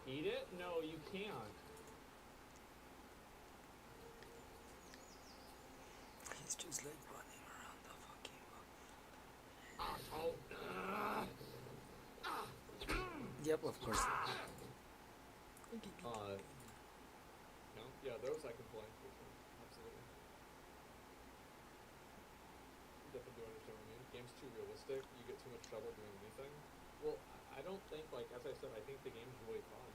Eat it? No, you can't. He's just like running around the fucking Asshole. Yep, of course. No, yeah, those I can play for sure. Absolutely. Definitely do understand what I mean. Game's too realistic. You get too much trouble doing anything. Well, I don't think, like, as I said, I think the game's really fun.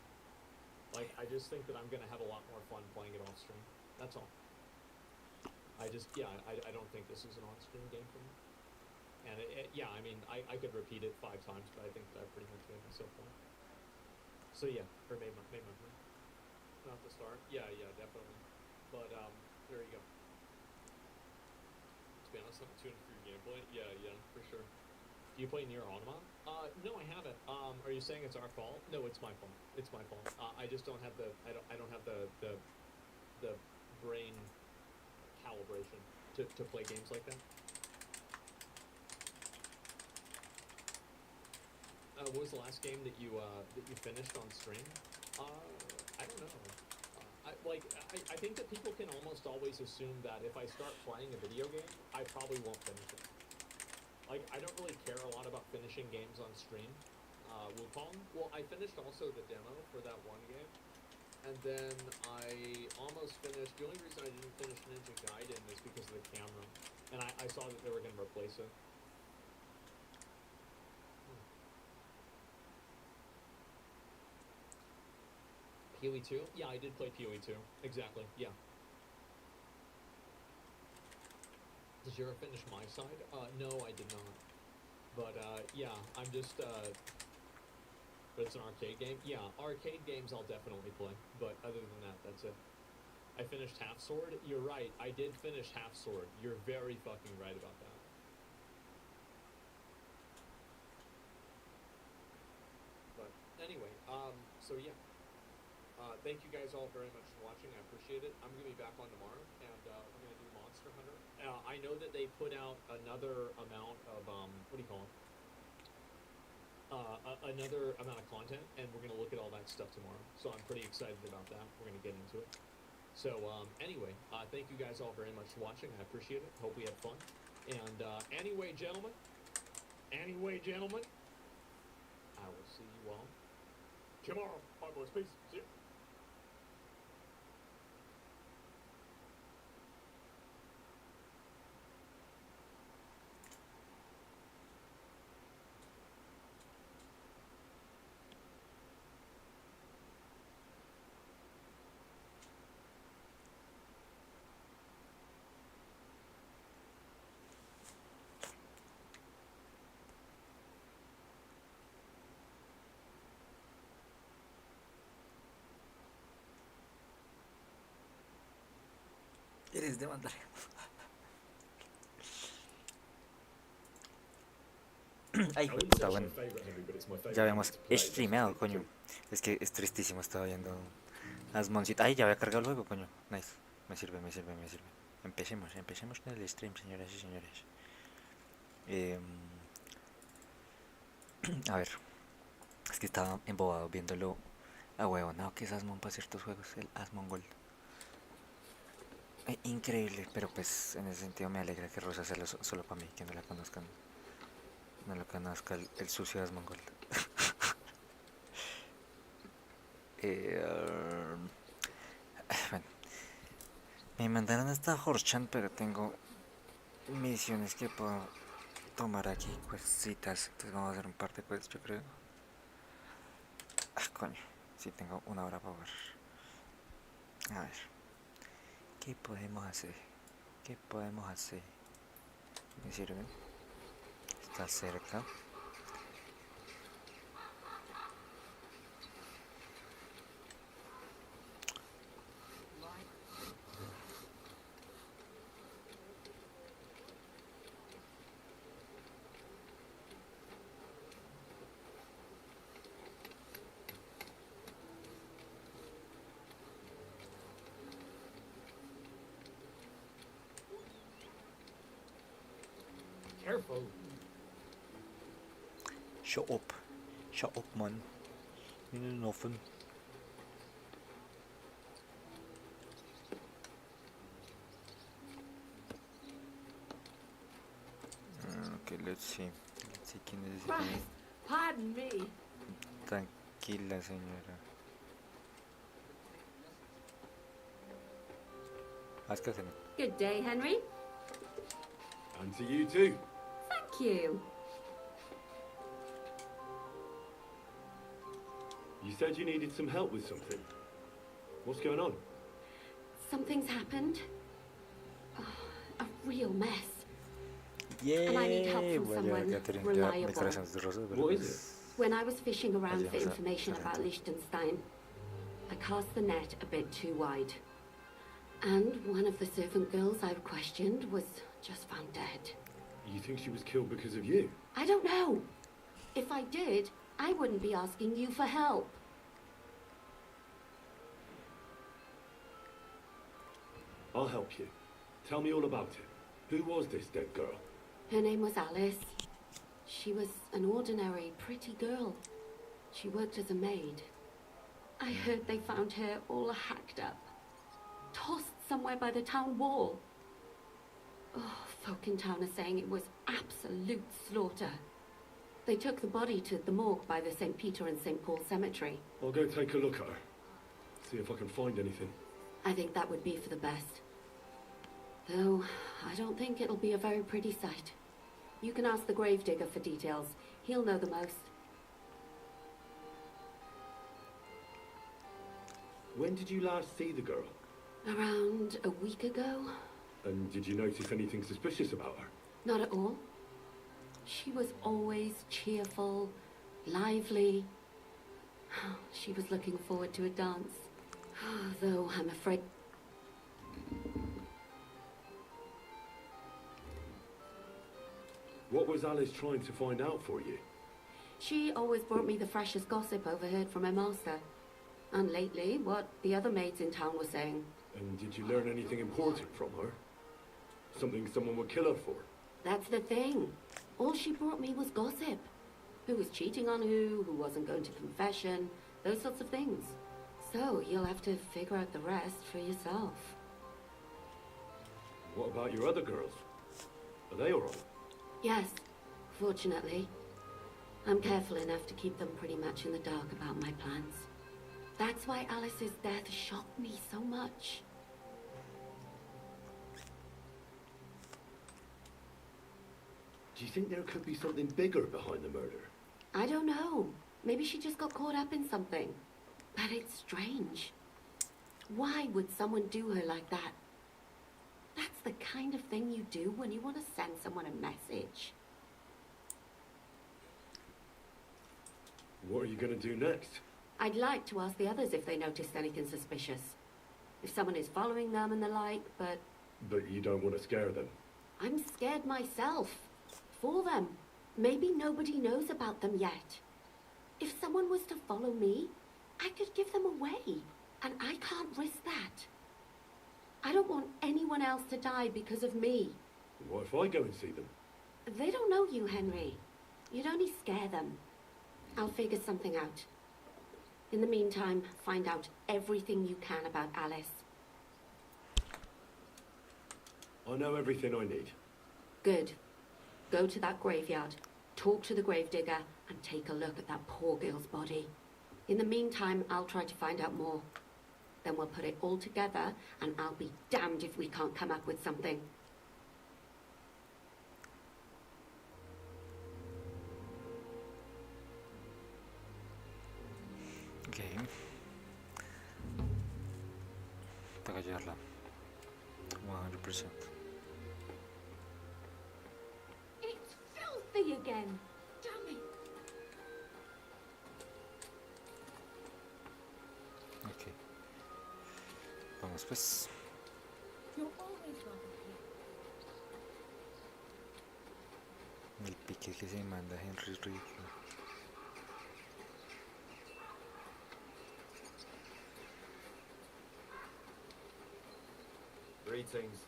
Like, I just think that I'm gonna have a lot more fun playing it off stream. That's all. I don't think this is an on-stream game for me. And yeah, I mean, I could repeat it 5 times, but I think that I pretty much made myself fun. So yeah, or made my point. Not the start. Yeah, definitely. But there you go. To be honest, I'm tuned for your gameplay. Yeah, for sure. Do you play Nier Automata? No, I haven't. Are you saying it's our fault? No, it's my fault. It's my fault. I just don't have the I don't have the brain calibration to play games like that. What was the last game that you finished on stream? I don't know. I think that people can almost always assume that if I start playing a video game, I probably won't finish it. Like, I don't really care a lot about finishing games on stream. Wukong? Well, I finished also the demo for that one game. And then I almost finished... The only reason I didn't finish Ninja Gaiden is because of the camera. And I saw that they were going to replace it. PoE 2? Yeah, I did play PoE 2. Exactly, yeah. Did you ever finish my side? No, I did not. But, yeah, I'm just, But it's an arcade game? Yeah, arcade games I'll definitely play. But other than that, that's it. I finished Half Sword? You're right, I did finish Half Sword. You're very fucking right about that. But, anyway, so yeah. Thank you guys all very much for watching. I appreciate it. I'm going to be back on tomorrow, and we're going to do Monster Hunter. I know that they put out another amount of, what do you call it? Another amount of content, and we're going to look at all that stuff tomorrow. So I'm pretty excited about that. We're going to get into it. So anyway, thank you guys all very much for watching. I appreciate it. Hope we had fun. And anyway, gentlemen, I will see you all tomorrow. Bye, boys. Peace. See you. Eres de mandar. Ay, hijo de puta, bueno. Ya habíamos streameado, coño. Es que es tristísimo, estaba viendo Asmoncito. Ay, ya había cargado luego, coño. Nice. Me sirve. Empecemos con el stream, señoras y señores. A ver, es que estaba embobado viéndolo a huevo, ¿no? Que es Asmon para ciertos juegos, el Asmongold. Increíble, pero pues en ese sentido me alegra que Rosa sea solo para mí, que no la conozcan. No lo conozca el sucio Asmongold. Bueno, me mandaron hasta Horchan, pero tengo misiones que puedo tomar aquí, questcitas. Entonces vamos a hacer un par de quests, yo creo. Coño, sí tengo una hora para ver. A ver, ¿qué podemos hacer? ¿Me sirve? Está cerca. Careful. Shut up, man. You know nothing. Let's see. Let's see quién necesita. Christ, pardon me. Tranquila, señora. Ask us. Good day, Henry. And to you too. Thank you. You said you needed some help with something. What's going on? Something's happened. Oh, a real mess. Yeah. And I need help from someone reliable. What is it? When I was fishing around for Rosa, information about Rosa. Liechtenstein, I cast the net a bit too wide. And one of the servant girls I've questioned was just found dead. You think she was killed because of you? I don't know. If I did, I wouldn't be asking you for help. I'll help you. Tell me all about it. Who was this dead girl? Her name was Alice. She was an ordinary, pretty girl. She worked as a maid. I heard they found her all hacked up, tossed somewhere by the town wall. Oh, folk in town are saying it was absolute slaughter. They took the body to the morgue by the St. Peter and St. Paul cemetery. I'll go take a look at her. See if I can find anything. I think that would be for the best. Though, I don't think it'll be a very pretty sight. You can ask the gravedigger for details. He'll know the most. When did you last see the girl? Around a week ago? And did you notice anything suspicious about her? Not at all. She was always cheerful, lively. She was looking forward to a dance. Though I'm afraid... What was Alice trying to find out for you? She always brought me the freshest gossip overheard from her master. And lately, what the other maids in town were saying. And did you learn anything important from her? Something someone would kill her for? That's the thing. All she brought me was gossip. Who was cheating on who wasn't going to confession, those sorts of things. So you'll have to figure out the rest for yourself. What about your other girls? Are they alright? Yes, fortunately. I'm careful enough to keep them pretty much in the dark about my plans. That's why Alice's death shocked me so much. Do you think there could be something bigger behind the murder? I don't know. Maybe she just got caught up in something. But it's strange. Why would someone do her like that? That's the kind of thing you do when you want to send someone a message. What are you going to do next? I'd like to ask the others if they noticed anything suspicious. If someone is following them and the like, but... But you don't want to scare them. I'm scared myself. For them. Maybe nobody knows about them yet. If someone was to follow me, I could give them away. And I can't risk that. I don't want anyone else to die because of me. What if I go and see them? They don't know you, Henry. You'd only scare them. I'll figure something out. In the meantime, find out everything you can about Alice. I know everything I need. Good. Go to that graveyard, talk to the gravedigger, and take a look at that poor girl's body. In the meantime, I'll try to find out more. Then we'll put it all together, and I'll be damned if we can't come up with something. Okay. Toca llevarla. 100%. It's filthy again. Damn it. Ok. Vamos pues. You're always welcome here. El pique que se manda Henry es ridículo. Greetings.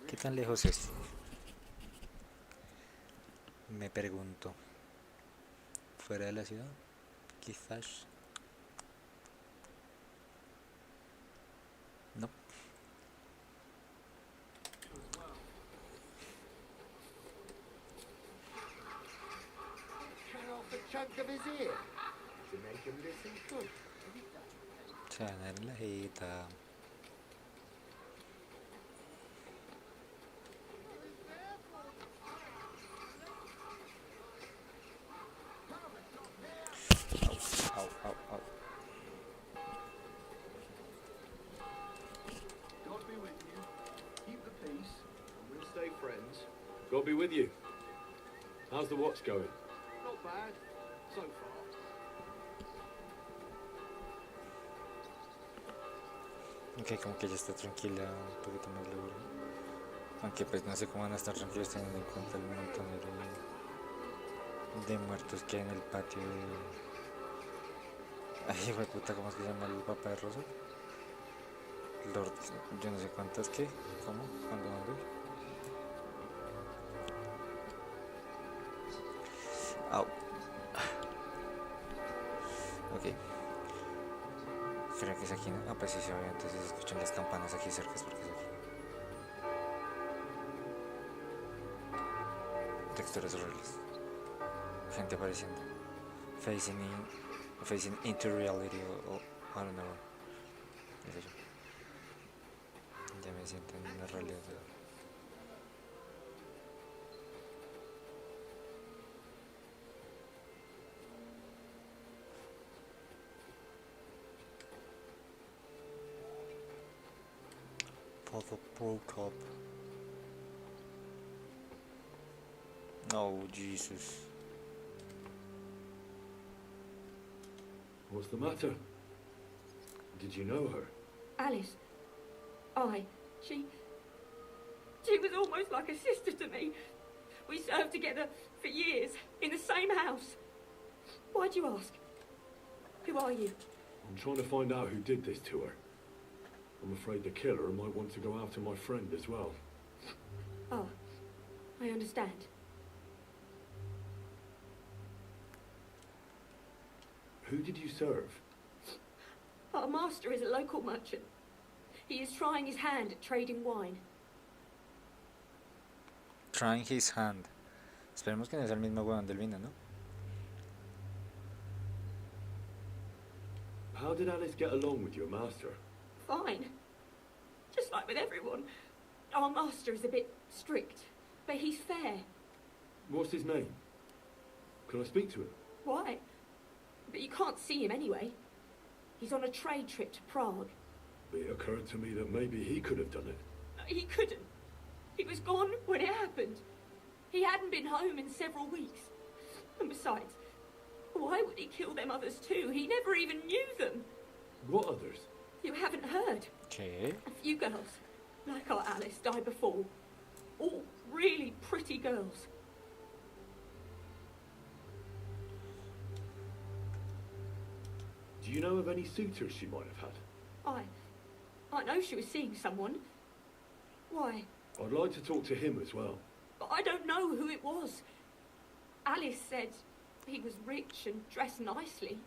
¿Qué tan lejos es? Me pregunto. ¿Fuera de la ciudad? Quizás. No. Se van a dar en la jeta. Au, au, au. God be with you. Keep the peace, and we'll stay friends. God be with you. How's the watch going? Not bad, so far. Ok, como que ya está tranquila, un poquito más lejos. Aunque pues no sé cómo van a estar tranquilos teniendo en cuenta el montón de muertos que hay en el patio de... Ay, hijo de puta, ¿cómo es que se llama el papá de Rosa? Lord, yo no sé cuántas, ¿qué? ¿Cómo? ¿Cuándo? ¿Dónde? Au. Ok. Creo que es aquí, ¿no? Ah, pues sí, obviamente se escuchan las campanas aquí cerca, es porque es aquí. Texturas horribles. Gente apareciendo. Facing into reality o I don't know. ¿Qué sé yo? Ya me siento en una realidad. Father broke up. Oh, Jesus. What's the matter? Did you know her? Alice. She was almost like a sister to me. We served together for years, in the same house. Why'd you ask? Who are you? I'm trying to find out who did this to her. I'm afraid the killer might want to go after my friend as well. Oh, I understand. Who did you serve? Our master is a local merchant. He is trying his hand at trading wine. Trying his hand. Esperemos que no sea el mismo huevón del vino, ¿no? How did Alice get along with your master? Fine. Just like with everyone. Our master is a bit strict, but he's fair. What's his name? Can I speak to him? Why? But you can't see him anyway. He's on a trade trip to Prague. It occurred to me that maybe he could have done it. He couldn't. He was gone when it happened. He hadn't been home in several weeks. And besides, why would he kill them others too? He never even knew them. What others? You haven't heard. ¿Qué? A few girls, like our Alice, died before. All really pretty girls. Do you know of any suitors she might have had? I know she was seeing someone. Why? I'd like to talk to him as well. But I don't know who it was. Alice said he was rich and dressed nicely.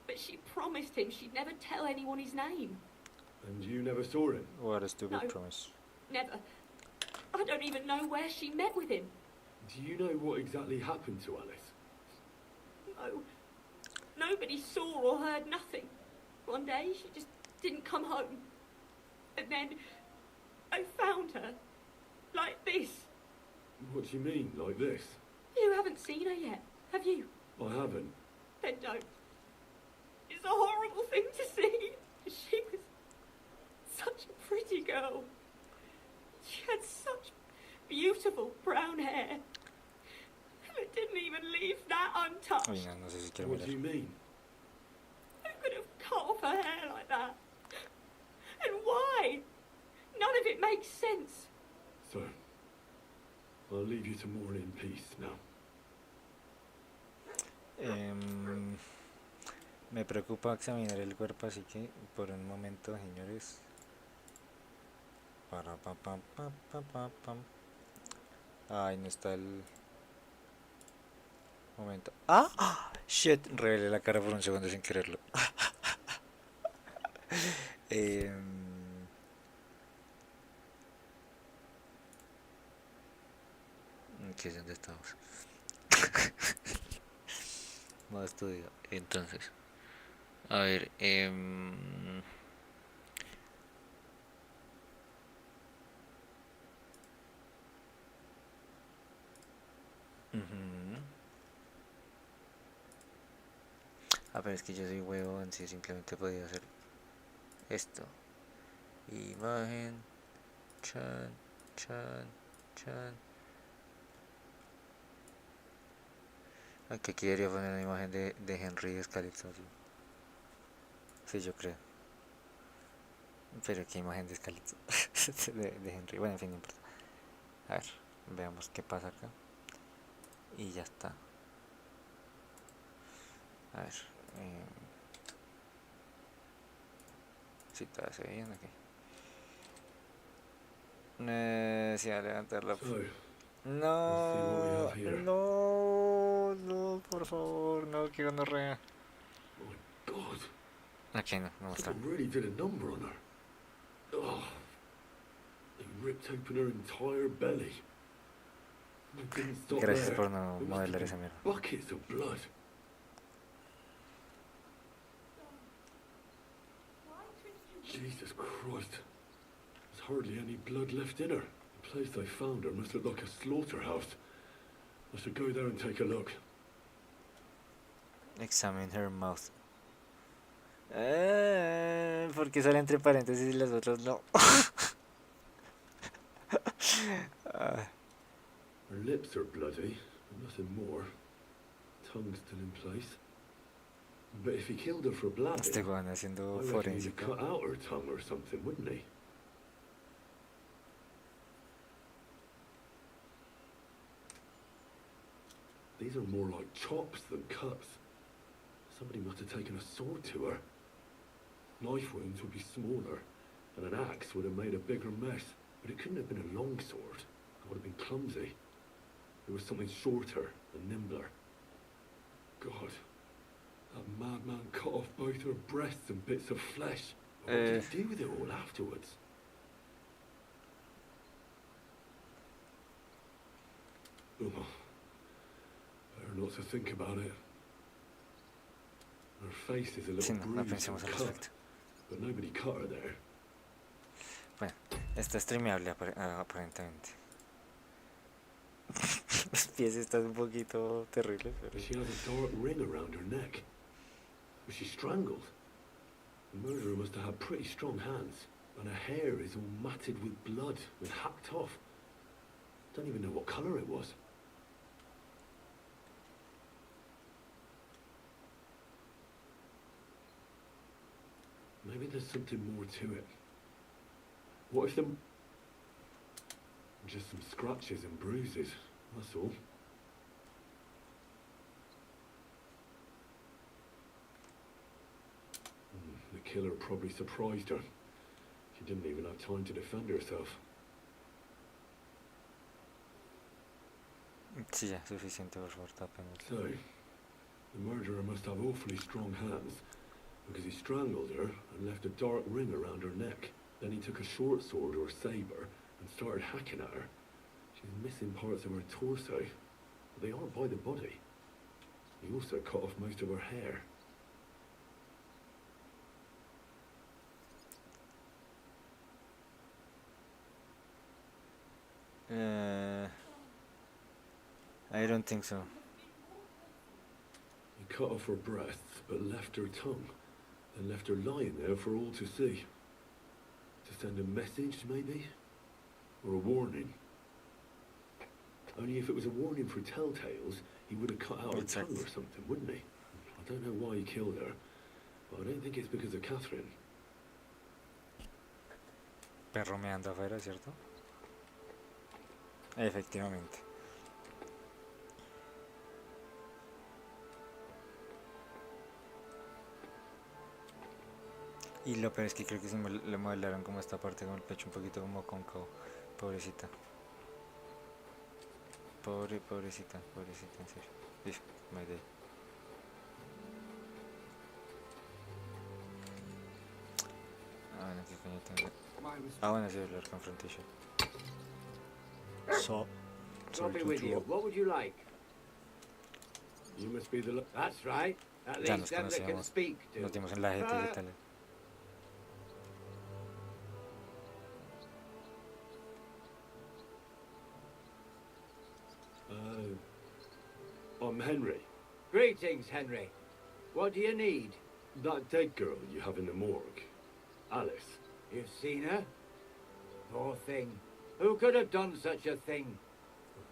But she promised him she'd never tell anyone his name. And you never saw him? What a stupid No. promise. Never. I don't even know where she met with him. Do you know what exactly happened to Alice? No. Nobody saw or heard nothing. One day she just didn't come home. And then I found her. Like this. What do you mean, like this? You haven't seen her yet, have you? I haven't. Then don't. It's a horrible thing to see. She was such a pretty girl. She had such beautiful brown hair. And it didn't even leave that untouched. Uy, no, no sé si quiero What do you mirar. mean? Who could have cut off her hair like that? And why? None of it makes sense. So, I'll leave you to mourn in peace now. Me preocupa examinar el cuerpo, así que por un momento, señores. Para pam pam pam pam pam pam. Ay, no está el momento. ¡Ah! ¡Ah! Shit, revelé la cara por un segundo sin quererlo. ¿Qué es donde estamos? Modo estudio. Entonces, A ver, ujú. Ah, pero es que yo soy huevón, si simplemente podía hacer esto. Imagen, chan, chan, chan. Aquí quería poner una imagen de Henry descalzo, sí. Sí, yo creo. Pero qué imagen descalzo de Henry. Bueno, en fin, no importa. A ver, veamos qué pasa acá. Y ya está. A ver. Eh, si todo hace bien aquí. Sí, a levantarla. So, let's see what we No, have here. no, no, por favor, no, que gonorrea. My God, Aquí no muestra. someone really did a number on her. Oh, they ripped open her entire belly. It didn't stop Gracias there. por no There must have modelar been esa mierda. buckets of blood. Jesus Christ. There's hardly any blood left in her. The place they found her must look like a slaughterhouse. I should go there and take a look. Examine her mouth. Porque sale entre paréntesis y las otras no. Her lips are bloody, but nothing more. Tongue's still in place. But if he killed her for blabbing, Este Juan I haciendo reckon he'd have forénsica. cut out her tongue or something, wouldn't he? These are more like chops than cuts. Somebody must have taken a sword to her. Knife wounds would be smaller, and an axe would have made a bigger mess. But it couldn't have been a long sword. It would have been clumsy. It was something shorter and nimbler. God, that madman cut off both her breasts and bits of flesh. What did he do with it all afterwards? Oh, better not to think about it. Her face is a Sí, little no bruised pensemos and al cut, respecto. but nobody cut her there. Bueno, está streameable aparentemente. Los pies están un poquito terribles, pero... But she has a dark ring around her neck. Was she strangled? The murderer must have had pretty strong hands, and her hair is all matted with blood and hacked off. Don't even know what colour it was. Maybe there's something more to it. What if them... Just some scratches and bruises, that's all. The killer probably surprised her. She didn't even have time to defend herself. Sí, ya, suficiente, por favor, tápenlo. So, the murderer must have awfully strong hands, because he strangled her and left a dark ring around her neck. Then he took a short sword or saber and started hacking at her. She's missing parts of her torso, but they are by the body. He also cut off most of her hair. I don't think so. He cut off her breasts, but left her tongue, and left her lying there for all to see. To send a message, maybe? Or a warning? Only if it was a warning for telltales, he would have cut out her tongue or something, wouldn't he? I don't know why he killed her, but I don't think it's because of Catherine. Perro meando afuera, ¿cierto? Efectivamente. Y lo peor es que creo que sí le modelaron como esta parte con el pecho un poquito como cóncavo. Pobrecita. Pobrecita, en serio. Dice, my day. Ah, bueno, ¿qué coño tengo? Ah, bueno, sí, hablar confrontation. I'll be with you. What would you like? You must be the... That's right. At Ya least nos them that can conocíamos, speak do. nos dimos en la jeta y tal. I'm Henry. Greetings, Henry. What do you need? That dead girl you have in the morgue. Alice. You've seen her? Poor thing. Who could have done such a thing?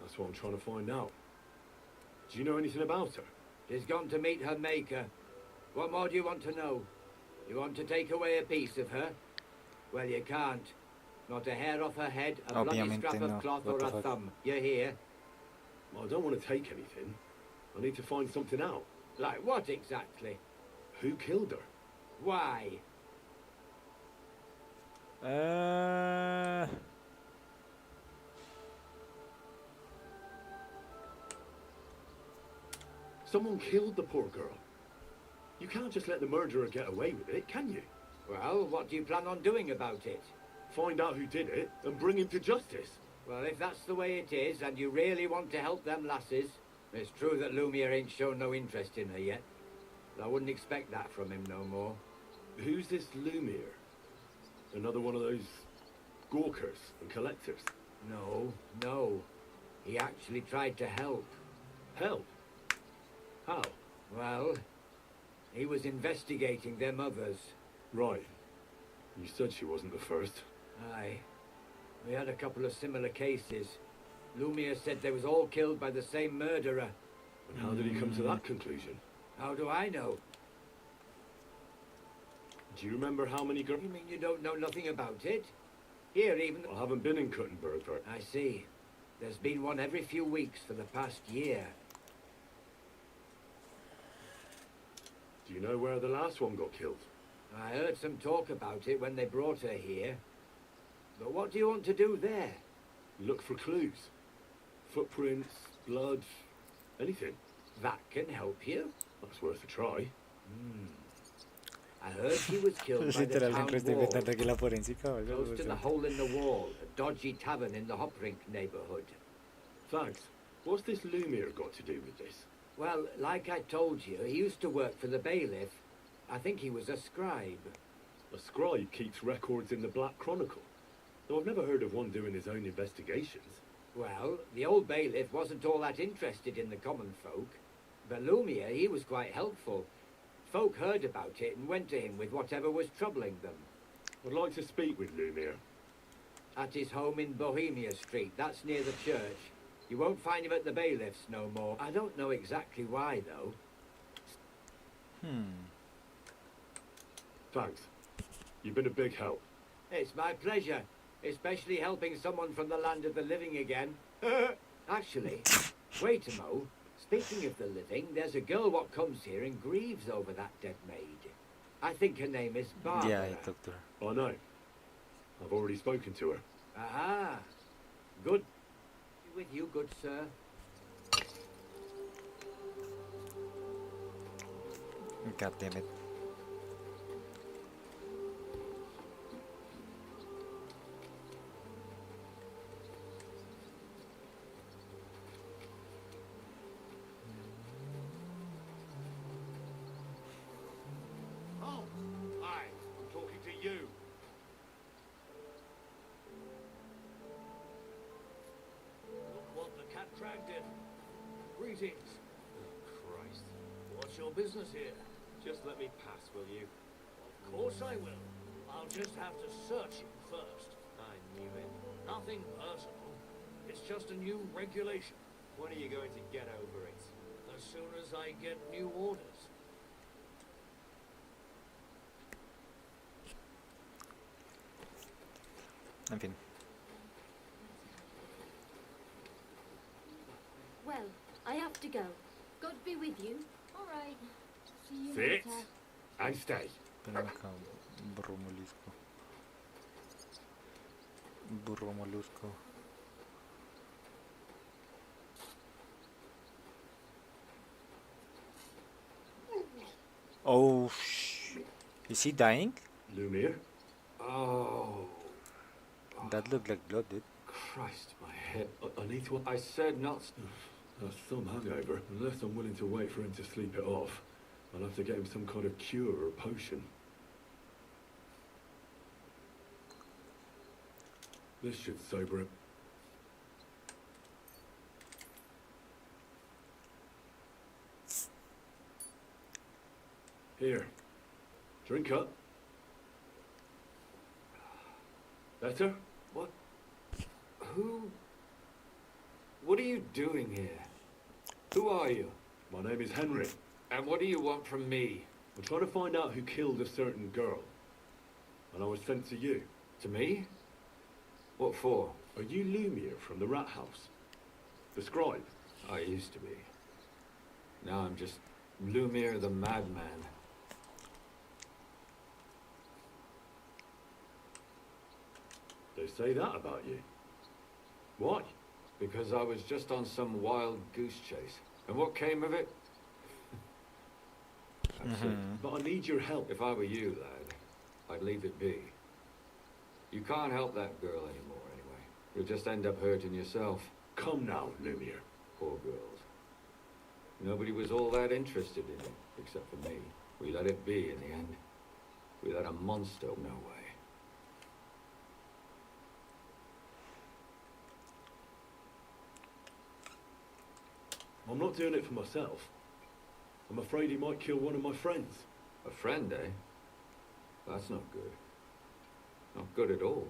That's what I'm trying to find out. Do you know anything about her? She's gone to meet her maker. What more do you want to know? You want to take away a piece of her? Well, you can't. Not a hair off her head, a bloody Obviamente scrap no. of cloth, What or the a fuck? thumb. You hear? I don't want to take anything. I need to find something out. Like what exactly? Who killed her? Why? Someone killed the poor girl. You can't just let the murderer get away with it, can you? Well, what do you plan on doing about it? Find out who did it and bring him to justice. Well, if that's the way it is, and you really want to help them lasses, it's true that Lumiere ain't shown no interest in her yet. But I wouldn't expect that from him no more. Who's this Lumiere? Another one of those gawkers and collectors? No. He actually tried to help. Help? How? Well, he was investigating them others. Right. You said she wasn't the first. Aye. We had a couple of similar cases. Lumiere said they was all killed by the same murderer. And how did he come to that conclusion? How do I know? Do you remember how many girls? You mean you don't know nothing about it? Here, even... I haven't been in Kuttenberg for... I see. There's been one every few weeks for the past year. Do you know where the last one got killed? I heard some talk about it when they brought her here. But what do you want to do there? Look for clues. Footprints, blood, anything. That can help you. That's worth a try. I heard she was killed by the Literal, town siempre estoy wall, inventando aquí la forensica o algo. close to the hole in the wall, a dodgy tavern in the Hoprink neighborhood. Thanks. What's this Lumiere got to do with this? Well, like I told you, he used to work for the bailiff. I think he was a scribe. A scribe keeps records in the Black Chronicle. Though I've never heard of one doing his own investigations. Well, the old bailiff wasn't all that interested in the common folk. But Lumiere, he was quite helpful. Folk heard about it and went to him with whatever was troubling them. I'd like to speak with Lumiere. At his home in Bohemia Street, that's near the church. You won't find him at the bailiff's no more. I don't know exactly why, though. Thanks. You've been a big help. It's my pleasure, especially helping someone from the land of the living again. Actually, wait a mo. Speaking of the living, there's a girl what comes here and grieves over that dead maid. I think her name is Barbara. Yeah, I talked to her. I know. I've already spoken to her. Aha. Good. With you, good sir. God damn it. Oh, hi. I'm talking to you. Look what the cat dragged in. Greetings. Oh, Christ. What's your business here? Just let me pass, will you? Of course I will. I'll just have to search you first. I knew it. Nothing personal. It's just a new regulation. When are you going to get over it? As soon as I get new orders. En fin. Well, I have to go. God be with you. All right. See you Sit later. and stay. Ven acá, burro molusco. Burro molusco. Oh, is he dying? Lumiere? Oh, That looked like blood, dude. Christ, my head. I need to... I said not... There's some hangover. Unless I'm willing to wait for him to sleep it off, I'll have to get him some kind of cure or potion. This should sober him. Here. Drink up. Better? What? Who? What are you doing here? Who are you? My name is Henry. And what do you want from me? I'm trying to find out who killed a certain girl. And I was sent to you. To me? What for? Are you Lumiere from the Rat House? The scribe? I used to be. Now I'm just Lumiere the Madman. They say that about you. Why? Because I was just on some wild goose chase. And what came of it? That's it. But I need your help. If I were you, lad, I'd leave it be. You can't help that girl anymore, anyway. You'll just end up hurting yourself. Come now, Lumiere. Poor girls. Nobody was all that interested in it, except for me. We let it be in the end. We let a monster, no way. I'm not doing it for myself. I'm afraid he might kill one of my friends. A friend, eh? That's not good. Not good at all.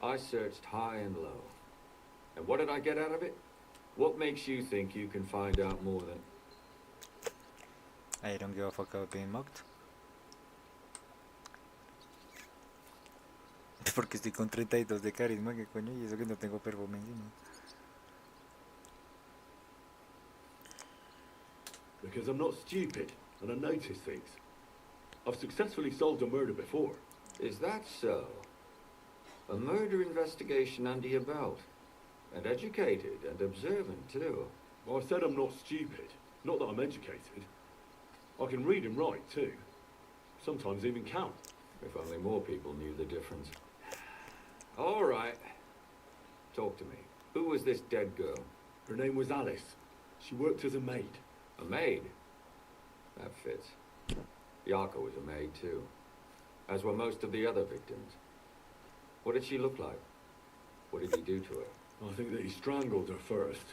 I searched high and low. And what did I get out of it? What makes you think you can find out more than... I don't give a fuck about being mocked. Porque estoy con 32 de carisma, que coño, y eso que no tengo perfume encima. Because I'm not stupid, and I notice things. I've successfully solved a murder before. Is that so? A murder investigation under your belt. And educated and observant, too. Well, I said I'm not stupid. Not that I'm educated. I can read and write, too. Sometimes even count. If only more people knew the difference. All right. Talk to me. Who was this dead girl? Her name was Alice. She worked as a maid. A maid? That fits. Yarko was a maid, too. As were most of the other victims. What did she look like? What did he do to her? I think that he strangled her first,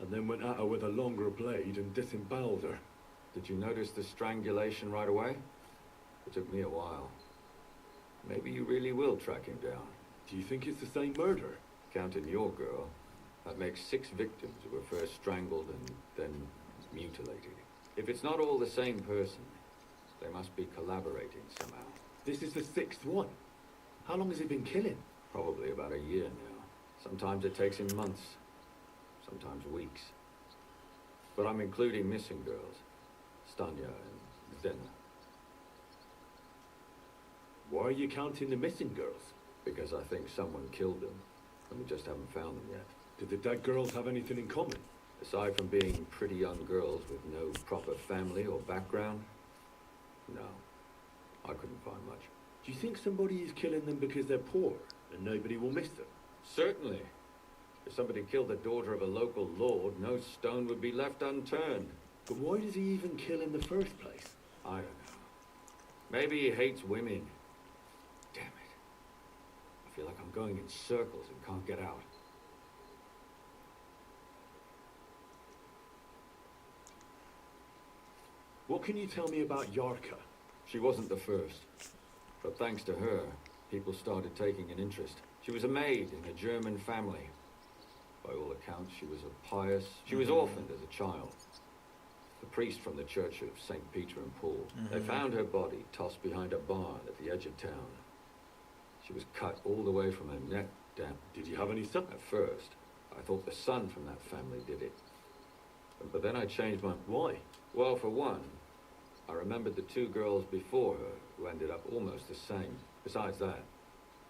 and then went at her with a longer blade and disemboweled her. Did you notice the strangulation right away? It took me a while. Maybe you really will track him down. Do you think it's the same murder? Counting your girl, that makes 6 victims who were first strangled and then mutilated. If it's not all the same person, they must be collaborating somehow. This is the 6th one. How long has he been killing? Probably about a year now. Sometimes it takes him months, sometimes weeks. But I'm including missing girls, Stanya and Zena. Why are you counting the missing girls? Because I think someone killed them, and we just haven't found them yet. Did the dead girls have anything in common? Aside from being pretty young girls with no proper family or background, no, I couldn't find much. Do you think somebody is killing them because they're poor and nobody will miss them? Certainly. If somebody killed the daughter of a local lord, no stone would be left unturned. But why does he even kill in the first place? I don't know. Maybe he hates women. Damn it. I feel like I'm going in circles and can't get out. What can you tell me about Yarka? She wasn't the first. But thanks to her, people started taking an interest. She was a maid in a German family. By all accounts, she was a pious... She was orphaned as a child. The priest from the church of St. Peter and Paul. They found her body tossed behind a barn at the edge of town. She was cut all the way from her neck down. Did you have any son? At first, I thought the son from that family did it. But then I changed my... Why? Well, for one, I remembered the 2 girls before her who ended up almost the same. Besides that,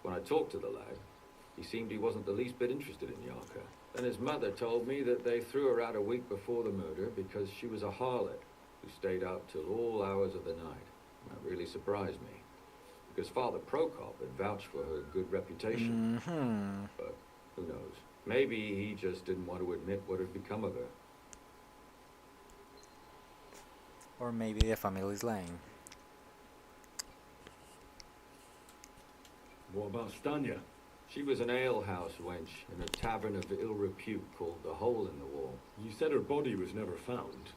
when I talked to the lad, he seemed he wasn't the least bit interested in Yarka. Then his mother told me that they threw her out a week before the murder because she was a harlot who stayed out till all hours of the night. That really surprised me, because Father Prokop had vouched for her good reputation. But who knows? Maybe he just didn't want to admit what had become of her. Or maybe the family is lying. What about Stanya? She was an alehouse wench in a tavern of ill repute called the Hole in the Wall. You said her body was never found.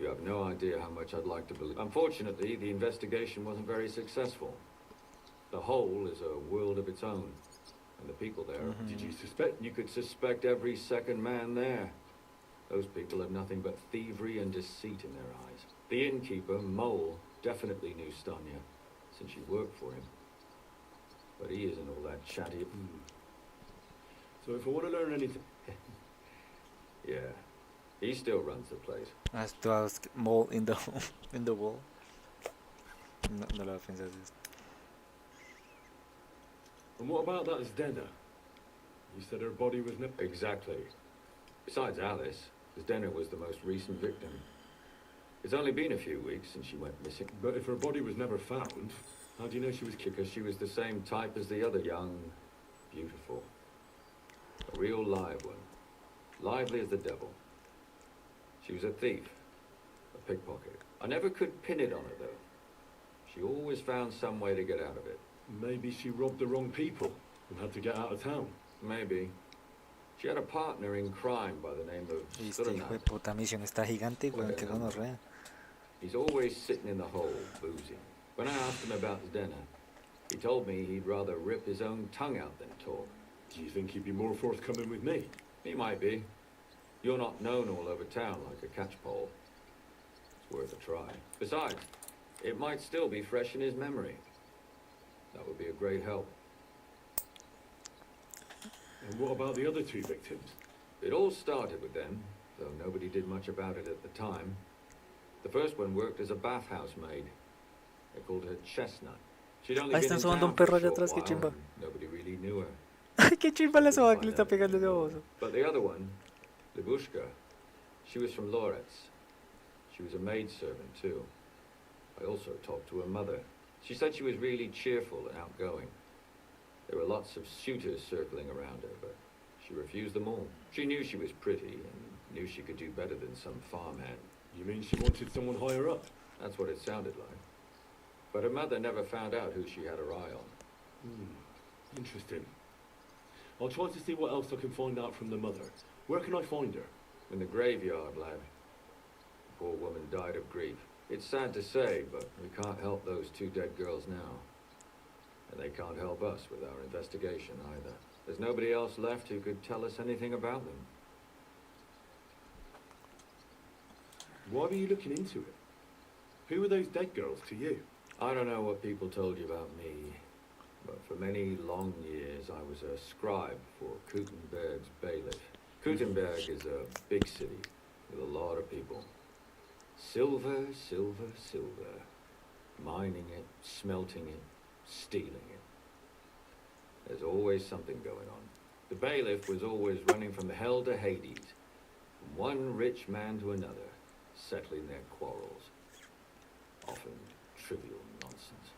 You have no idea how much I'd like to believe. Unfortunately, the investigation wasn't very successful. The Hole is a world of its own, and the people there... Did you suspect? You could suspect every second man there. Those people have nothing but thievery and deceit in their eyes. The innkeeper, Mole, definitely knew Stanya, since she worked for him. But he isn't all that chatty. So if I want to learn anything... Yeah, he still runs the place. Has to ask mole in the in the wall. No, no lo piensas esto. And what about that Zdena? You said her body was never... Exactly. Besides Alice, Zdena was the most recent victim. It's only been a few weeks since she went missing. But if her body was never found, how do you know she was killed? Because she was the same type as the other, young, beautiful. A real live one. Lively as the devil. She was a thief. A pickpocket. I never could pin it on her, though. She always found some way to get out of it. Maybe she robbed the wrong people and had to get out of town. Maybe. She had a partner in crime by the name of Este hijo de puta misión está gigante, weón, que gonorrea. He's always sitting in the hole, boozing. When I asked him about Zdena, he told me he'd rather rip his own tongue out than talk. Do you think he'd be more forthcoming with me? He might be. You're not known all over town like a catchpole. It's worth a try. Besides, it might still be fresh in his memory. That would be a great help. And what about the other two victims? It all started with them, though nobody did much about it at the time. The first one worked as a bathhouse maid. They called her Chestnut. She'd only Ahí been están in sobando town un for perro a allá short atrás, qué while, chimba. and nobody really knew her. Ay, qué chimba la soga que le está pegando ese baboso. But the other one, Libushka, she was from Loretz. She was a maidservant too. I also talked to her mother. She said she was really cheerful and outgoing. There were lots of suitors circling around her, but she refused them all. She knew she was pretty and knew she could do better than some farmhand. You mean she wanted someone higher up? That's what it sounded like. But her mother never found out who she had her eye on. Interesting. I'll try to see what else I can find out from the mother. Where can I find her? In the graveyard, lad. The poor woman died of grief. It's sad to say, but we can't help those two dead girls now. And they can't help us with our investigation either. There's nobody else left who could tell us anything about them. Why were you looking into it? Who were those dead girls to you? I don't know what people told you about me, but for many long years I was a scribe for Kutenberg's bailiff. Kutenberg is a big city with a lot of people. Silver, silver, silver. Mining it, smelting it, stealing it. There's always something going on. The bailiff was always running from hell to Hades, from one rich man to another, settling their quarrels. Often trivial nonsense.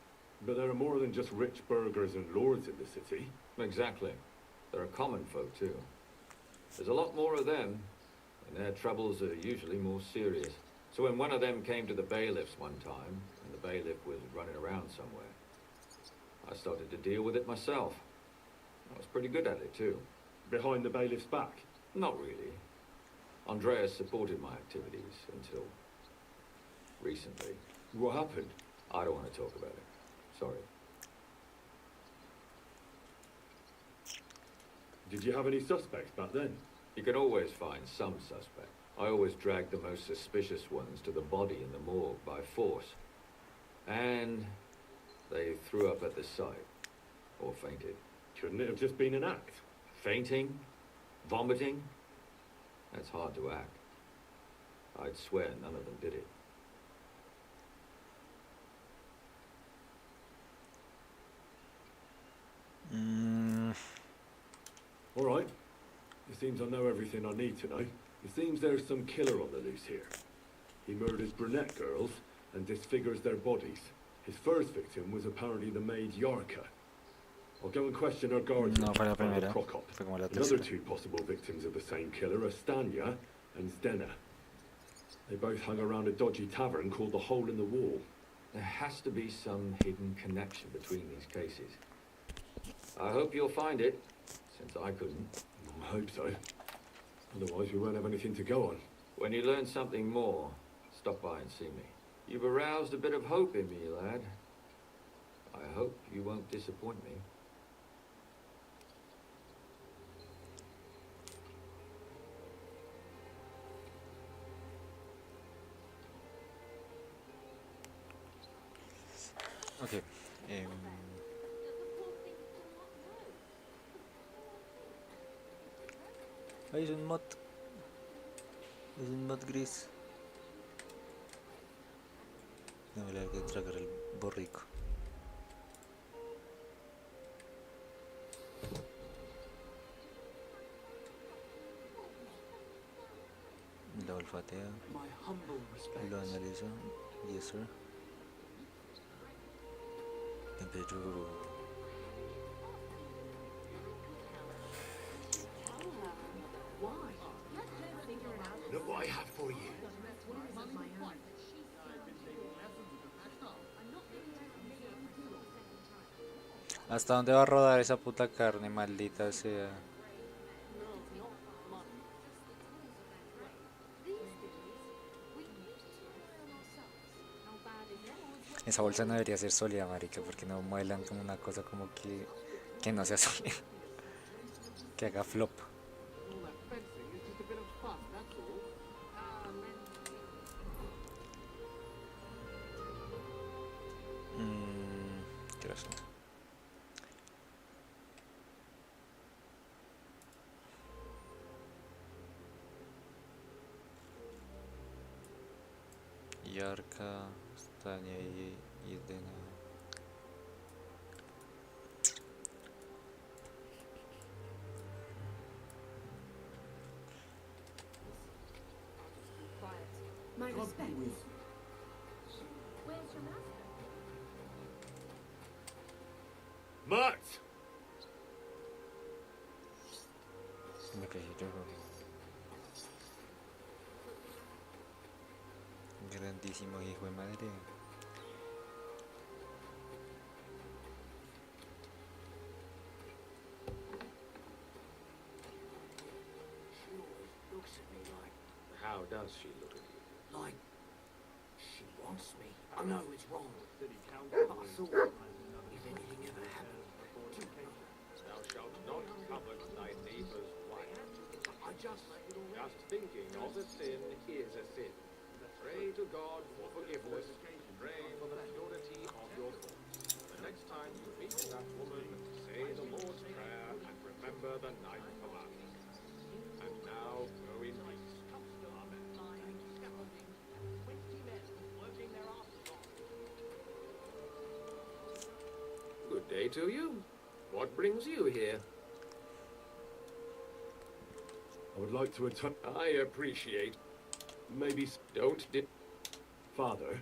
But there are more than just rich burghers and lords in the city. Exactly. There are common folk too. There's a lot more of them, and their troubles are usually more serious. So when one of them came to the bailiff's one time, and the bailiff was running around somewhere, I started to deal with it myself. I was pretty good at it too. Behind the bailiff's back? Not really. Andreas supported my activities until recently. What happened? I don't want to talk about it. Sorry. Did you have any suspects back then? You can always find some suspect. I always dragged the most suspicious ones to the body in the morgue by force. And they threw up at the sight. Or fainted. Couldn't it have just been an act? Fainting? Vomiting? That's hard to act. I'd swear none of them did it. All right. It seems I know everything I need to know. It seems there's some killer on the loose here. He murders brunette girls and disfigures their bodies. His first victim was apparently the maid Yarka. I'll go and question her guardian, No fue la Father primera, Prokop. fue como la The other tercera. two possible victims of the same killer are Stanya and Zdena. They both hung around a dodgy tavern called the Hole in the Wall. There has to be some hidden connection between these cases. I hope you'll find it, since I couldn't. I hope so. Otherwise we won't have anything to go on. When you learn something more, stop by and see me. You've aroused a bit of hope in me, lad. I hope you won't disappoint me. Ok. Ay, es un mod. Es un mod gris. No me le hay que tragar el borrico. Lo olfatea. Lo analiza. Yes, sir. Pero... Look what I have for you. ¿Hasta dónde va a rodar esa puta carne, maldita sea? Esa bolsa no debería ser sólida, marica, porque no muelan como una cosa como que no sea sólida. Que haga flop. ¿Qué razón? Ярко, стане єдина. My respects. Where's your master? Matt! Ok, yo... Grandísimo hijo de madre. She always looks at me like, How does she look at you? like she wants me. I know it's wrong, but I thought if anything ever happened to me, Thou shalt not covet thy neighbor's wife. I just Thinking of a sin is a sin. Pray to God for forgiveness. Pray for the purity of your thoughts. The next time you meet that woman, say the Lord's Prayer and remember the 9th commandment. And now go in peace. Amen. Good day to you. What brings you here? I would like to attend... I appreciate. Maybe... Don't Father,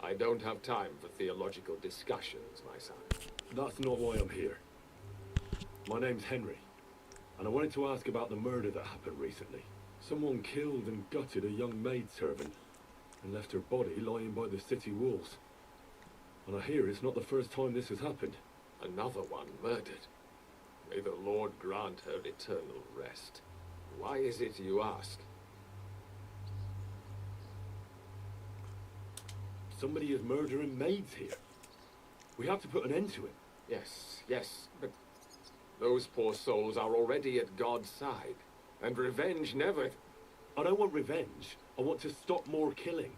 I don't have time for theological discussions, my son. that's not why I'm here. My name's Henry, and I wanted to ask about the murder that happened recently. Someone killed and gutted a young maidservant and left her body lying by the city walls. And I hear it's not the first time this has happened. Another one murdered. May the Lord grant her eternal rest. Why is it you ask? Somebody is murdering maids here. We have to put an end to it. Yes, but those poor souls are already at God's side. And revenge never... I don't want revenge. I want to stop more killing.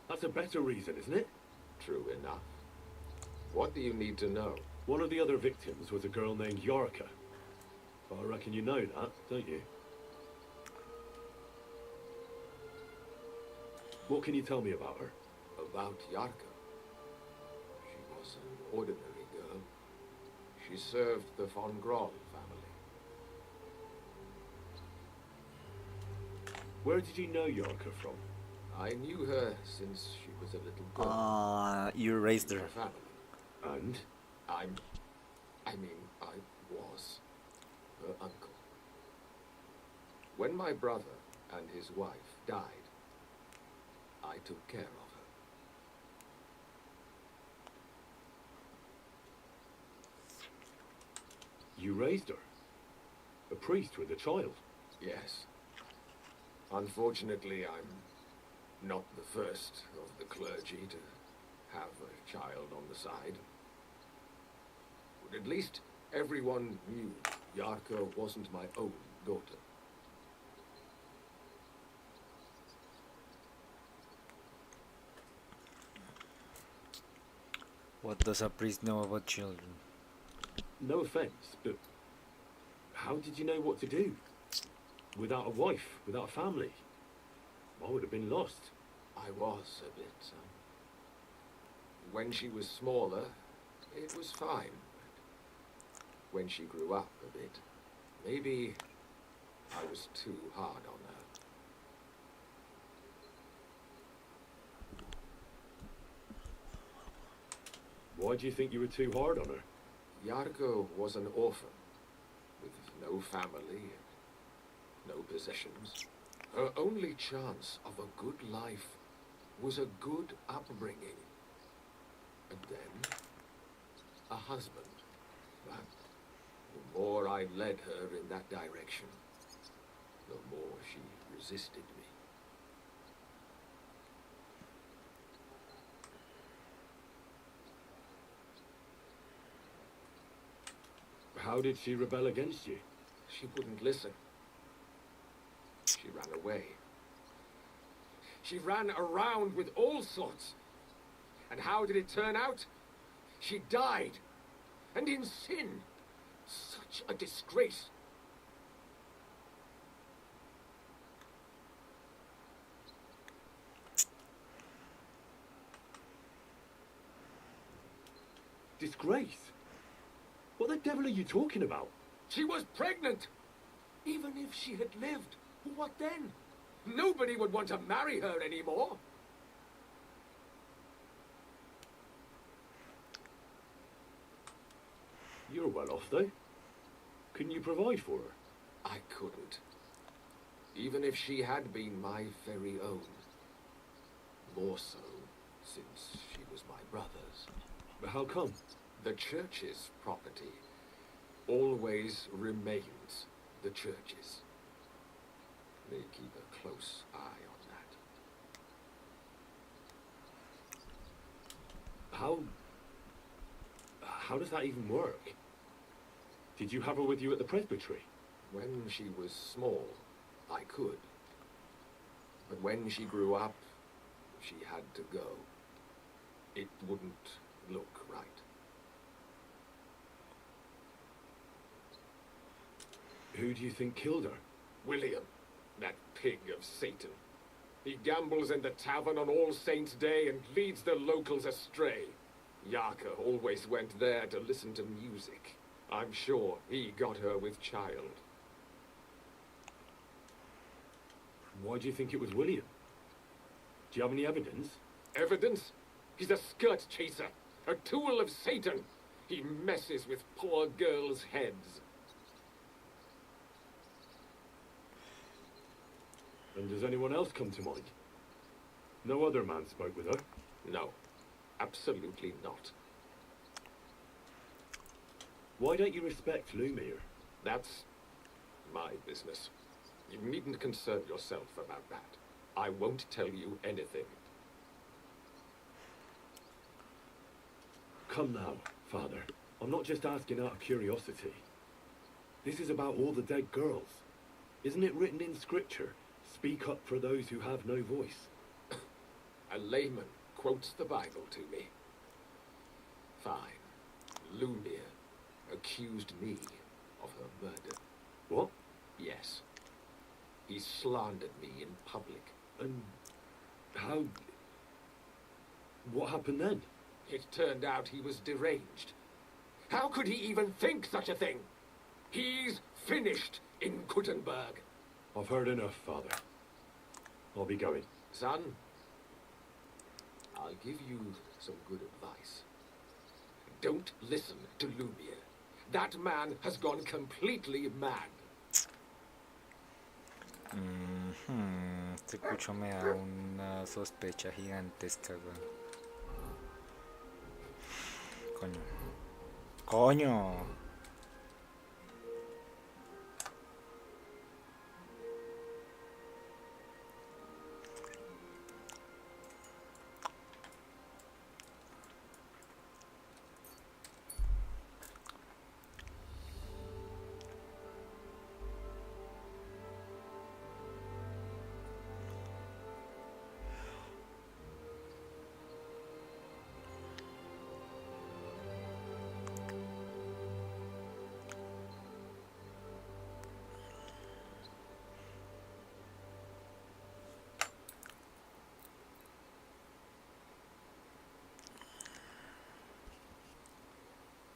That's a better reason, isn't it? True enough. What do you need to know? One of the other victims was a girl named Yarka. I reckon you know that, don't you? What can you tell me about her? About Yarka. She was an ordinary girl. She served the von Grawl family. Where did you know Yarka from? I knew her since she was a little girl. You raised her. Her family. And? I was her uncle. When my brother and his wife died, I took care of her. You raised her? A priest with a child? Yes. Unfortunately, I'm not the first of the clergy to have a child on the side. But at least everyone knew Yarka wasn't my own daughter. What does a priest know about children? No offense, but how did you know what to do? Without a wife, without a family? I would have been lost. I was a bit. When she was smaller, it was fine. When she grew up a bit, maybe I was too hard on her. Why do you think you were too hard on her? Yarko was an orphan, with no family and no possessions. Her only chance of a good life was a good upbringing. And then, a husband. But the more I led her in that direction, the more she resisted me. How did she rebel against you? She wouldn't listen. She ran away. She ran around with all sorts. And how did it turn out? She died. And in sin. Such a disgrace. Disgrace? What the devil are you talking about? She was pregnant. Even if she had lived, what then? Nobody would want to marry her anymore. You're well off, though. Couldn't you provide for her? I couldn't. Even if she had been my very own. More so, since she was my brother's. But how come? The church's property always remains the church's. They keep a close eye on that. How does that even work? Did you have her with you at the presbytery? When she was small, I could. But when she grew up, she had to go. It wouldn't look right. Who do you think killed her? William, that pig of Satan. He gambles in the tavern on All Saints' Day and leads the locals astray. Yarka always went there to listen to music. I'm sure he got her with child. Why do you think it was William? Do you have any evidence? Evidence? He's a skirt chaser, a tool of Satan. He messes with poor girls' heads. And does anyone else come to mind? No other man spoke with her? No, absolutely not. Why don't you respect Lumiere? That's my business. You needn't concern yourself about that. I won't tell you anything. Come now, Father. I'm not just asking out of curiosity. This is about all the dead girls. Isn't it written in Scripture? Speak up for those who have no voice. A layman quotes the Bible to me. Fine. Lumiere accused me of her murder. What? Yes. He slandered me in public. And how... What happened then? It turned out he was deranged. How could he even think such a thing? He's finished in Gutenberg. I've heard enough, Father. I'll be going. Son, I'll give you some good advice. Don't listen to Lumiere. That man has gone completely mad. Este cucho me da una sospecha gigantesca, weón. Coño. ¡Coño!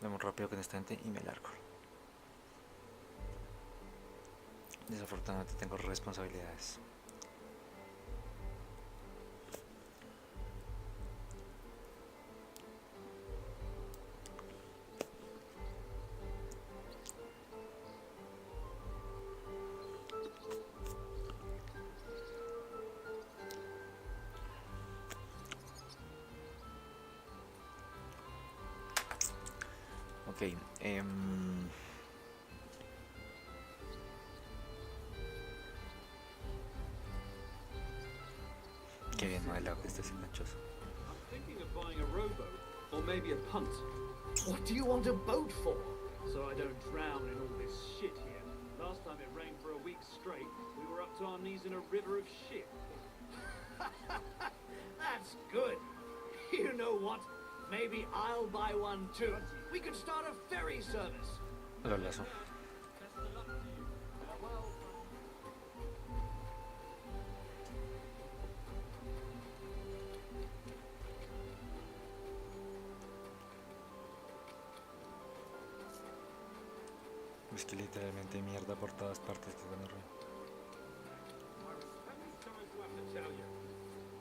Vamos rápido con esta gente y me largo. Desafortunadamente tengo responsabilidades. Ok, qué bien modelado que está ese ganchoso. I'm thinking of buying a rowboat, or maybe a punt, What do you want a boat for? so I don't drown in all this shit here. Last time it rained for a week straight, we were up to our knees in a river of shit. That's good. You know what? Maybe I'll buy one too. We could start a ferry service. Lo lazo. Es que literalmente hay mierda por todas partes que van a reír.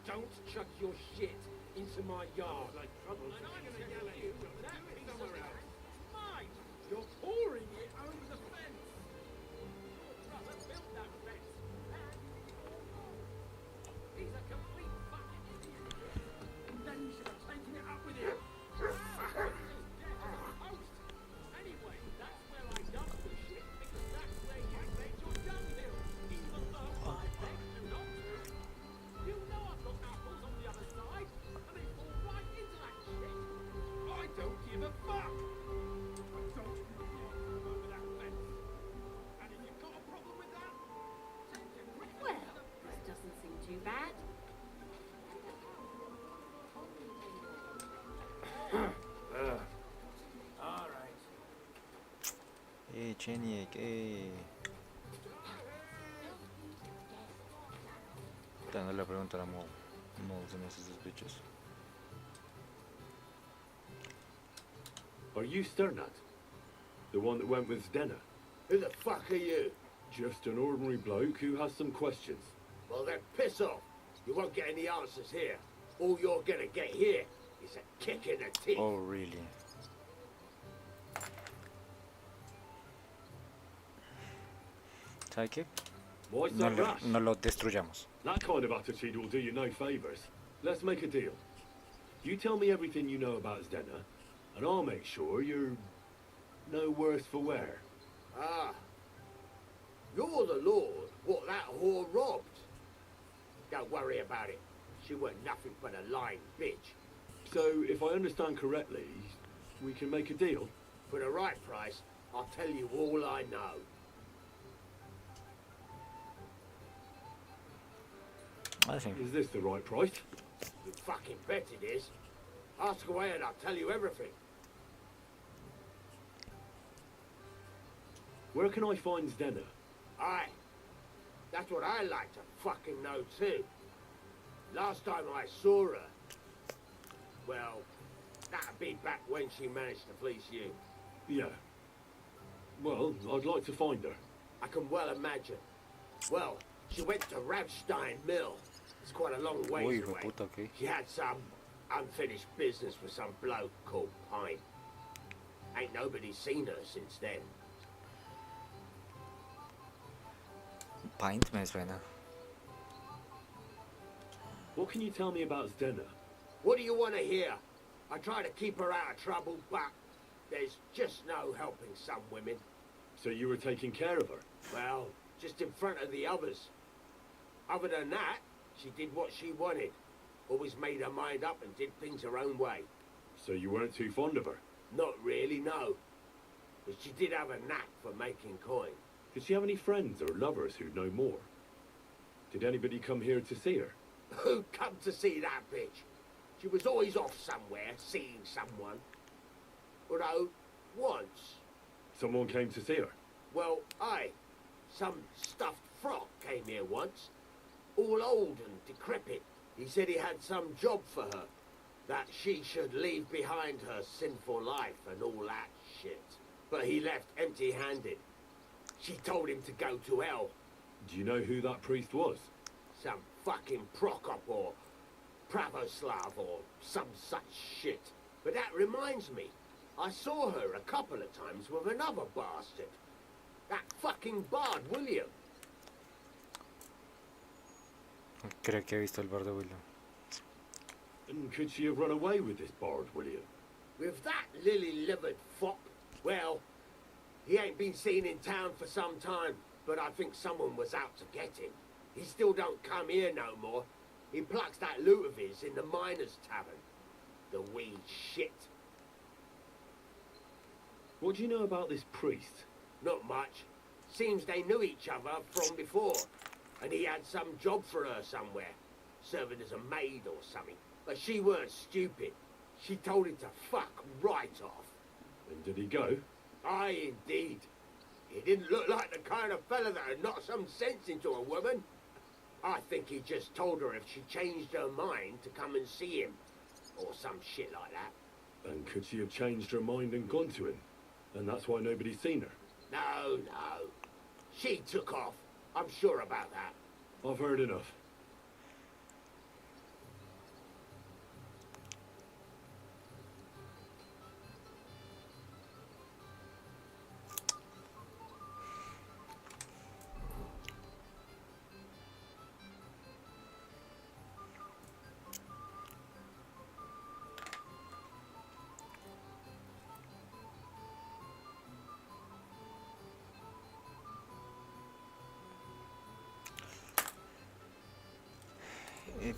Don't chuck your shit into my yard. Like trouble. And I'm gonna yell at you. That be somewhere else. Mine. You're pouring it over the fence. Your brother built that fence. He's a complete fucking idiot. Then you should have taken it up with him. Anyway, that's where I dump the shit because that's where you made your dunghill. Even though I beg you not to. You know I've got apples on the other side, and they fall right into that shit. I don't give a fuck. I don't give a fuck over that fence. And if you've got a problem with that, take it with you. Well, this doesn't seem too bad. All right. Cheniek, Dando la pregunta a Mo. Mo se me hace sospechoso. Are you Sternat? The one that went with Zdenna? Who the fuck are you? Just an ordinary bloke who has some questions. Well, then piss off. You won't get any answers here. All you're gonna get here is a kick in the teeth. Oh, really? ¿Sabe qué? Why No so lo, rash? no lo destruyamos. That kind of attitude will do you no favours. Let's make a deal. You tell me everything you know about Zdenna, and I'll make sure you're no worse for wear. Ah. You're the lord what that whore robbed. Don't worry about it. She weren't nothing but a lying bitch. So, if I understand correctly, we can make a deal? For the right price, I'll tell you all I know. Ah, sí. Is this the right price? You fucking bet it is. Ask away and I'll tell you everything. Where can I find Zdenna? Aye. That's what I like to fucking know too. Last time I saw her, well, that'd be back when she managed to fleece you. Yeah. Well, I'd like to find her. I can well imagine. Well, she went to Ravstein Mill. It's quite a long Uy, ways hijo de away. puta, ¿qué? She had some unfinished business with some bloke called Pine. Ain't nobody seen her since then. Pint me suena. What can you tell me about Zdenna? What do you want to hear? I try to keep her out of trouble, but there's just no helping some women. So you were taking care of her? Well, just in front of the others. Other than that, she did what she wanted. Always made her mind up and did things her own way. So you weren't too fond of her? Not really, no. But she did have a knack for making coin. Did she have any friends or lovers who'd know more? Did anybody come here to see her? Who'd come to see that bitch? She was always off somewhere, seeing someone. Although, once... Someone came to see her? Well, aye. Some stuffed frog came here once. All old and decrepit. He said he had some job for her. That she should leave behind her sinful life and all that shit. But he left empty-handed. She told him to go to hell. Do you know who that priest was? Some fucking Prokop or Pravoslav or some such shit. But that reminds me, I saw her a couple of times with another bastard. That fucking bard, William. Creo que he visto el bardo Willow. And could she have run away with this bard, William? With that lily-livered fop? Well, he ain't been seen in town for some time, but I think someone was out to get him. He still don't come here no more. He plucks that loot of his in the miners' tavern. The wee shit. What do you know about this priest? Not much. Seems they knew each other from before. And he had some job for her somewhere. Serving as a maid or something. But she weren't stupid. She told him to fuck right off. And did he go? Aye, indeed. He didn't look like the kind of fella that would knock some sense into a woman. I think he just told her if she changed her mind to come and see him. Or some shit like that. And could she have changed her mind and gone to him? And that's why nobody's seen her? No, no. She took off. I'm sure about that. I've heard enough.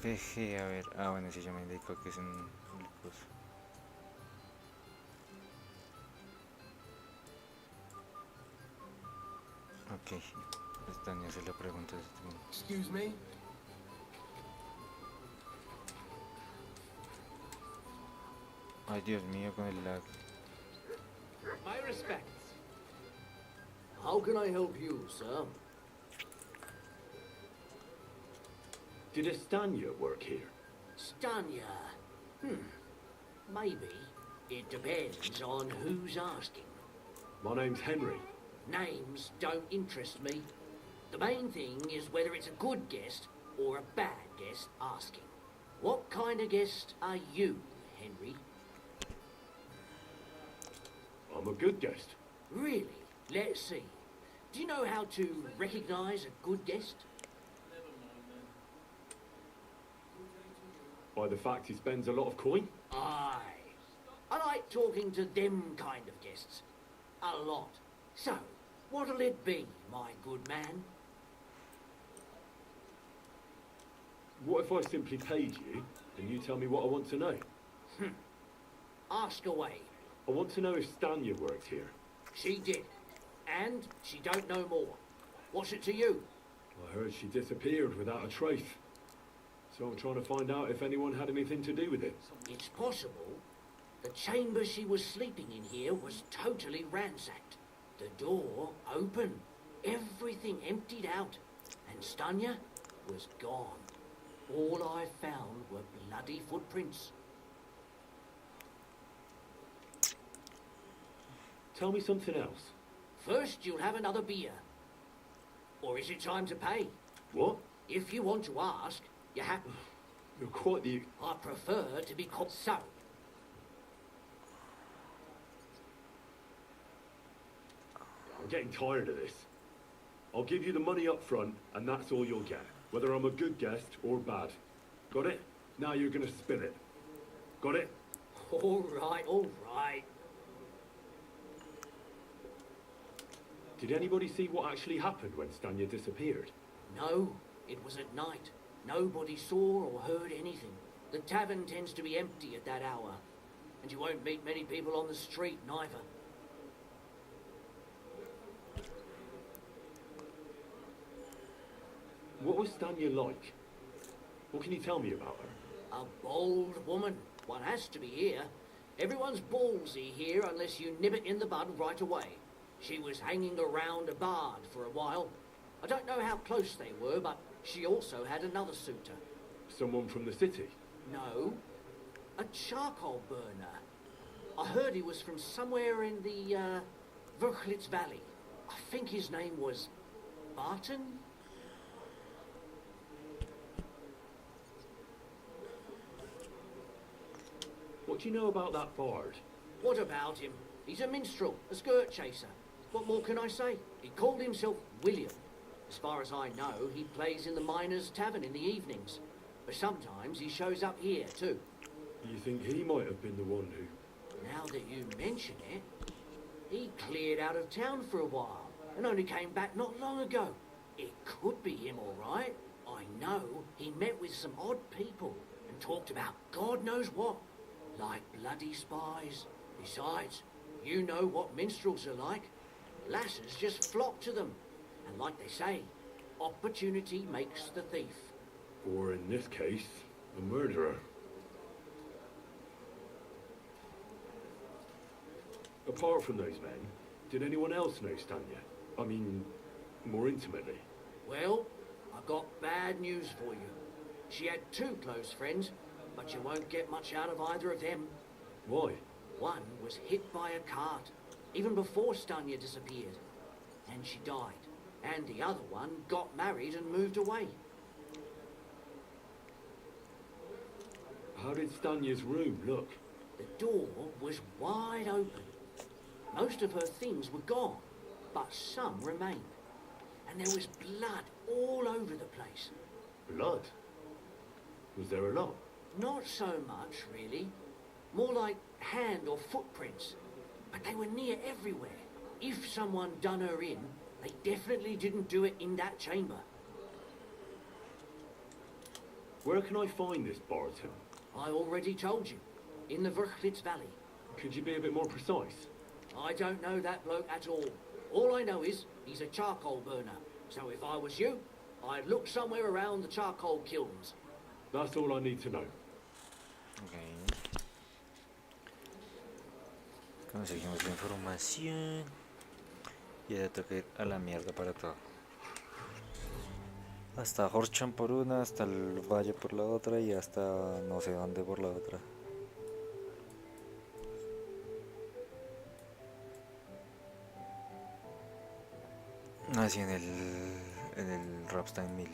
FG, a ver. Ah, bueno, sí, ya me indicó que es un glucosa. Ok, esta ni hace la pregunta. Excuse me? Ay, Dios mío, con el lag. My respects. How can I help you, sir? Did Estanya work here? Stanya. Maybe. It depends on who's asking. My name's Henry. Names don't interest me. The main thing is whether it's a good guest or a bad guest asking. What kind of guest are you, Henry? I'm a good guest. Really? Let's see. Do you know how to recognize a good guest? By the fact he spends a lot of coin? Aye. I like talking to them kind of guests. A lot. So, what'll it be, my good man? What if I simply paid you, and you tell me what I want to know? Ask away. I want to know if Stanya worked here. She did. And she don't know more. What's it to you? I heard she disappeared without a trace. So I'm trying to find out if anyone had anything to do with it. It's possible. The chamber she was sleeping in here was totally ransacked. The door open. Everything emptied out. And Stanya was gone. All I found were bloody footprints. Tell me something else. First, you'll have another beer. Or is it time to pay? What? If you want to ask, you have... You're quite the... I prefer to be called so. I'm getting tired of this. I'll give you the money up front, and that's all you'll get. Whether I'm a good guest or bad. Got it? Now you're gonna spill it. Got it? All right, all right. Did anybody see what actually happened when Stanya disappeared? No, it was at night. Nobody saw or heard anything. The tavern tends to be empty at that hour, and you won't meet many people on the street neither. What was Stanya like? What can you tell me about her? A bold woman. One has to be here. Everyone's ballsy here unless you nip it in the bud right away. She was hanging around a bard for a while. I don't know how close they were, but she also had another suitor. Someone from the city? No, a charcoal burner. I heard he was from somewhere in the, Vrchlitz Valley. I think his name was Barton? What do you know about that bard? What about him? He's a minstrel, a skirt chaser. What more can I say? He called himself William. As far as I know, he plays in the miners' tavern in the evenings. But sometimes he shows up here, too. You think he might have been the one who... Now that you mention it, he cleared out of town for a while and only came back not long ago. It could be him, all right. I know he met with some odd people and talked about God knows what, like bloody spies. Besides, you know what minstrels are like. Lasses just flock to them. And like they say, opportunity makes the thief. Or in this case, a murderer. Apart from those men, did anyone else know Stanya? I mean, more intimately. Well, I've got bad news for you. She had two close friends, but you won't get much out of either of them. Why? One was hit by a cart, even before Stanya disappeared, and she died. And the other one got married and moved away. How did Stanya's room look? The door was wide open. Most of her things were gone, but some remained. And there was blood all over the place. Blood? Was there a lot? Not so much, really. More like hand or footprints. But they were near everywhere. If someone done her in, they definitely didn't do it in that chamber. Where can I find this Barton? I already told you. In the Vrchlitz Valley. Could you be a bit more precise? I don't know that bloke at all. All I know is he's a charcoal burner. So if I was you, I'd look somewhere around the charcoal kilns. That's all I need to know. Ok. Conseguimos la información. Y ya toca ir a la mierda para todo. Hasta Horsham por una, hasta el valle por la otra y hasta no sé dónde por la otra. Así en el Rapstein Mill.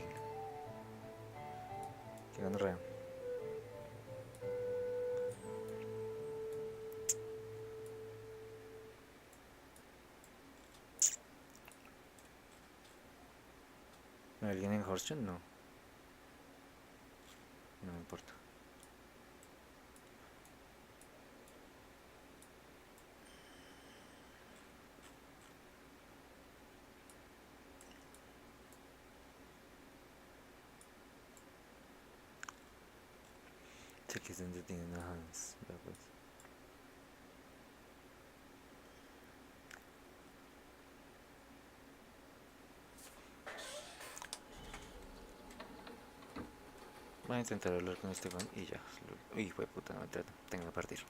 Qué gonorrea. ¿Alguien en Horsham? No. No me importa. Sé que es donde tienen a Hans. Vea pues. Voy a intentar hablar con este fan y ya. Uy, fue puta, no, tengo que partir.